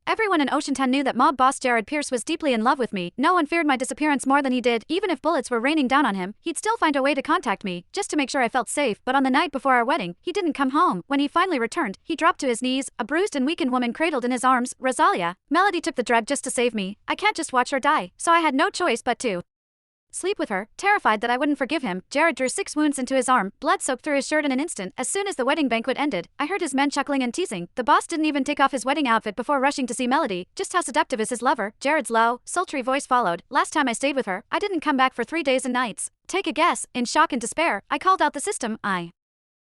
Everyone in Oceantown knew that mob boss Jared Pierce was deeply in love with me. No one feared my disappearance more than he did. Even if bullets were raining down on him, he'd still find a way to contact me, just to make sure I felt safe. But on the night before our wedding, he didn't come home. When he finally returned, he dropped to his knees, a bruised and weakened woman cradled in his arms. Rosalia. Melody took the drug just to save me. I can't just watch her die, so I had no choice but to sleep with her. Terrified that I wouldn't forgive him, Jared drew 6 wounds into his arm, blood soaked through his shirt in an instant. As soon as the wedding banquet ended, I heard his men chuckling and teasing. The boss didn't even take off his wedding outfit before rushing to see Melody. Just how seductive is his lover? Jared's low, sultry voice followed. Last time I stayed with her, I didn't come back for 3 days and nights. Take a guess. In shock and despair, I called out the system. I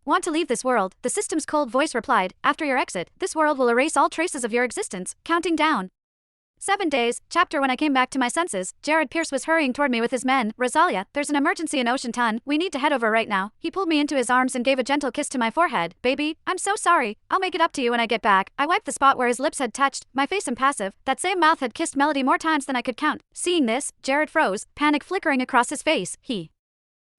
want to leave this world. The system's cold voice replied, after your exit, this world will erase all traces of your existence. Counting down. 7 days. Chapter When I came back to my senses, Jared Pierce was hurrying toward me with his men. Rosalia, there's an emergency in Oceantown. We need to head over right now. He pulled me into his arms and gave a gentle kiss to my forehead. Baby, I'm so sorry. I'll make it up to you when I get back. I wiped the spot where his lips had touched, my face impassive. That same mouth had kissed Melody more times than I could count. Seeing this, Jared froze, panic flickering across his face. He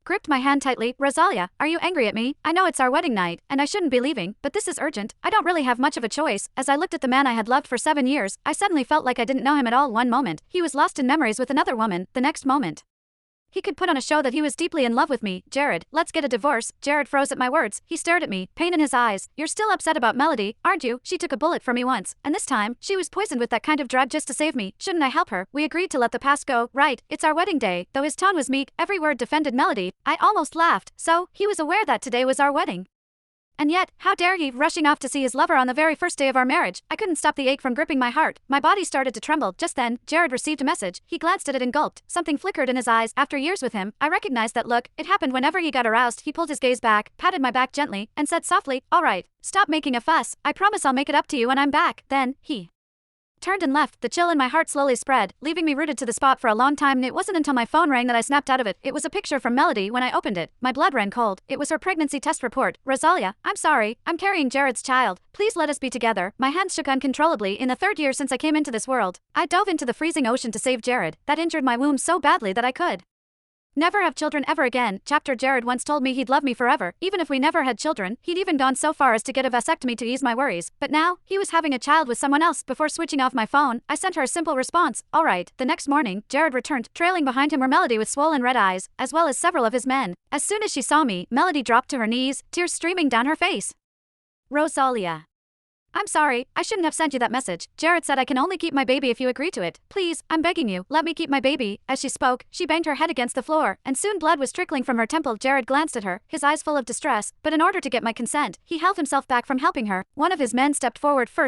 gripped my hand tightly. Rosalia, are you angry at me? I know it's our wedding night, and I shouldn't be leaving, but this is urgent. I don't really have much of a choice. As I looked at the man I had loved for 7 years, I suddenly felt like I didn't know him at all. One moment, he was lost in memories with another woman. The next moment, he could put on a show that he was deeply in love with me. Jared, let's get a divorce. Jared froze at my words. He stared at me, pain in his eyes. You're still upset about Melody, aren't you? She took a bullet for me once, and this time, she was poisoned with that kind of drug just to save me. Shouldn't I help her? We agreed to let the past go. Right, it's our wedding day. Though his tone was meek, every word defended Melody. I almost laughed. So, he was aware that today was our wedding. And yet, how dare he, rushing off to see his lover on the very first day of our marriage. I couldn't stop the ache from gripping my heart. My body started to tremble. Just then, Jared received a message. He glanced at it and gulped. Something flickered in his eyes. After years with him, I recognized that look. It happened whenever he got aroused. He pulled his gaze back, patted my back gently, and said softly, all right, stop making a fuss. I promise I'll make it up to you when I'm back. Then, he turned and left. The chill in my heart slowly spread, leaving me rooted to the spot for a long time. And it wasn't until my phone rang that I snapped out of it. It was a picture from Melody. When I opened it, my blood ran cold. It was her pregnancy test report. Rosalia, I'm sorry. I'm carrying Jared's child. Please let us be together. My hands shook uncontrollably. In the 3rd year since I came into this world, I dove into the freezing ocean to save Jared. That injured my womb so badly that I could never have children ever again. Chapter Jared once told me he'd love me forever, even if we never had children. He'd even gone so far as to get a vasectomy to ease my worries. But now, he was having a child with someone else. Before switching off my phone, I sent her a simple response. All right. The next morning, Jared returned. Trailing behind him were Melody with swollen red eyes, as well as several of his men. As soon as she saw me, Melody dropped to her knees, tears streaming down her face. Rosalia, I'm sorry, I shouldn't have sent you that message. Jared said I can only keep my baby if you agree to it. Please, I'm begging you, let me keep my baby. As she spoke, she banged her head against the floor, and soon blood was trickling from her temple. Jared glanced at her, his eyes full of distress, but in order to get my consent, he held himself back from helping her. One of his men stepped forward first.